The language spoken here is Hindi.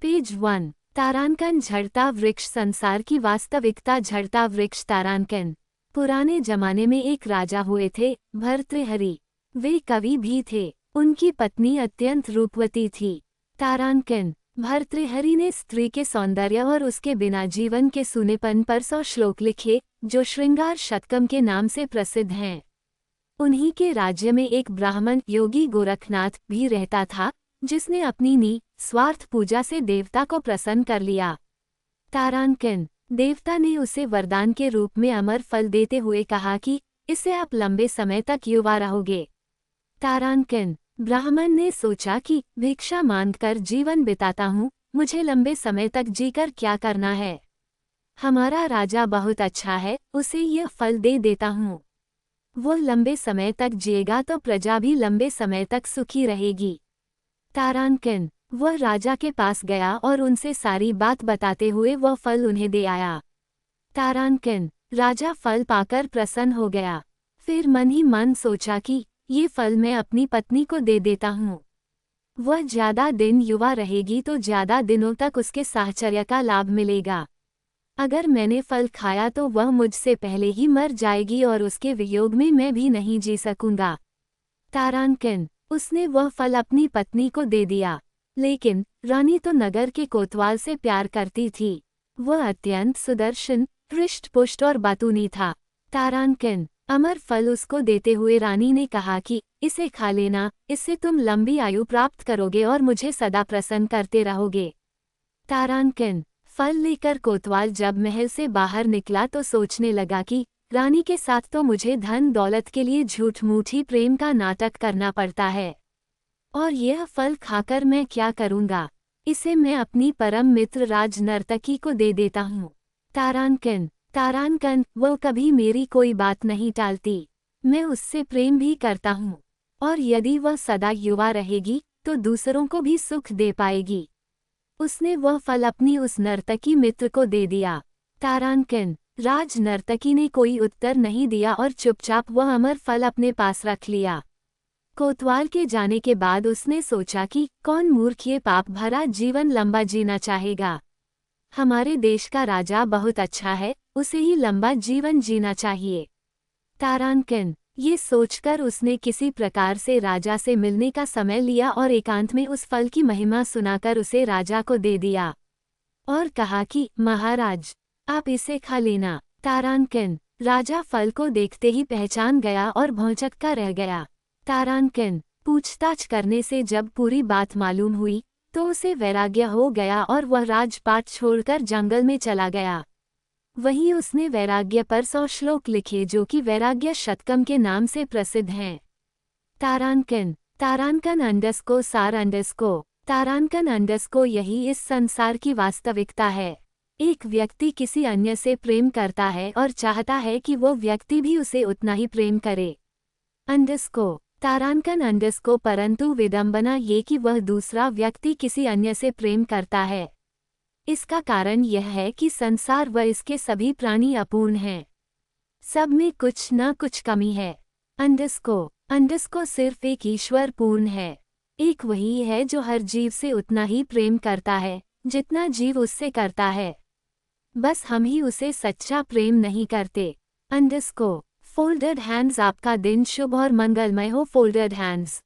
पेज 1। तारांकन झड़ता वृक्ष। संसार की वास्तविकता। झड़ता वृक्ष। तारांकन। पुराने जमाने में एक राजा हुए थे, भर्तृहरि। वे कवि भी थे। उनकी पत्नी अत्यंत रूपवती थी। तारांकन। भर्तृहरि ने स्त्री के सौंदर्य और उसके बिना जीवन के सूनेपन पर 100 श्लोक लिखे, जो श्रृंगार शतकम के नाम से प्रसिद्ध हैं। उन्हीं के राज्य में एक ब्राह्मण योगी गोरखनाथ भी रहता था, जिसने अपनी स्वार्थ पूजा से देवता को प्रसन्न कर लिया। तारांकन। देवता ने उसे वरदान के रूप में अमर फल देते हुए कहा कि इससे आप लंबे समय तक युवा रहोगे। तारांकन। ब्राह्मण ने सोचा कि भिक्षा मांगकर जीवन बिताता हूँ, मुझे लंबे समय तक जीकर क्या करना है। हमारा राजा बहुत अच्छा है, उसे यह फल दे देता हूँ। वो लंबे समय तक जिएगा तो प्रजा भी लंबे समय तक सुखी रहेगी। तारांकन। वह राजा के पास गया और उनसे सारी बात बताते हुए वह फल उन्हें दे आया। तारांकन। राजा फल पाकर प्रसन्न हो गया। फिर मन ही मन सोचा कि ये फल मैं अपनी पत्नी को दे देता हूँ। वह ज्यादा दिन युवा रहेगी तो ज्यादा दिनों तक उसके साहचर्य का लाभ मिलेगा। अगर मैंने फल खाया तो वह मुझसे पहले ही मर जाएगी और उसके वियोग में मैं भी नहीं जी सकूंगा। तारांकन। उसने वह फल अपनी पत्नी को दे दिया। लेकिन रानी तो नगर के कोतवाल से प्यार करती थी। वह अत्यंत सुदर्शन, हृष्ट-पुष्ट और बातूनी था। तारांकन। अमर फल उसको देते हुए रानी ने कहा कि इसे खा लेना, इससे तुम लंबी आयु प्राप्त करोगे और मुझे सदा प्रसन्न करते रहोगे। तारांकन। फल लेकर कोतवाल जब महल से बाहर निकला तो सोचने लगा कि रानी के साथ तो मुझे धन दौलत के लिए झूठ मूठी प्रेम का नाटक करना पड़ता है, और यह फल खाकर मैं क्या करूंगा। इसे मैं अपनी परम मित्र राज नर्तकी को दे देता हूँ। तारांकन। तारांकन। वह कभी मेरी कोई बात नहीं टालती। मैं उससे प्रेम भी करता हूँ, और यदि वह सदा युवा रहेगी तो दूसरों को भी सुख दे पाएगी। उसने वह फल अपनी उस नर्तकी मित्र को दे दिया। तारांकन। राज नर्तकी ने कोई उत्तर नहीं दिया और चुपचाप वह अमर फल अपने पास रख लिया। कोतवाल के जाने के बाद उसने सोचा कि कौन मूर्ख ये पाप भरा जीवन लंबा जीना चाहेगा। हमारे देश का राजा बहुत अच्छा है, उसे ही लंबा जीवन जीना चाहिए। तारांकन। ये सोचकर उसने किसी प्रकार से राजा से मिलने का समय लिया और एकांत में उस फल की महिमा सुनाकर उसे राजा को दे दिया और कहा कि महाराज, आप इसे खा लेना। तारांकन। राजा फल को देखते ही पहचान गया और भौंचक्का रह गया। तारांकन। पूछताछ करने से जब पूरी बात मालूम हुई तो उसे वैराग्य हो गया और वह राजपाट छोड़कर जंगल में चला गया। वहीं उसने वैराग्य पर 100 श्लोक लिखे जो कि वैराग्य शतकम के नाम से प्रसिद्ध हैं। तारांकन। तारांकन अंडस्को सार अंडस्को। तारांकन अंडस्को। यही इस संसार की वास्तविकता है। एक व्यक्ति किसी अन्य से प्रेम करता है और चाहता है कि वो व्यक्ति भी उसे उतना ही प्रेम करे। अंडस्को। तारांकन अंडस्को। परंतु विडंबना ये कि वह दूसरा व्यक्ति किसी अन्य से प्रेम करता है। इसका कारण यह है कि संसार व इसके सभी प्राणी अपूर्ण हैं। सब में कुछ न कुछ कमी है। अंडस्को। अंडस्को सिर्फ एक ईश्वर पूर्ण है। एक वही है जो हर जीव से उतना ही प्रेम करता है जितना जीव उससे करता है। बस हम ही उसे सच्चा प्रेम नहीं करते। अंडस्को। Folded hands. आपका दिन शुभ और मंगलमय हो। Folded hands.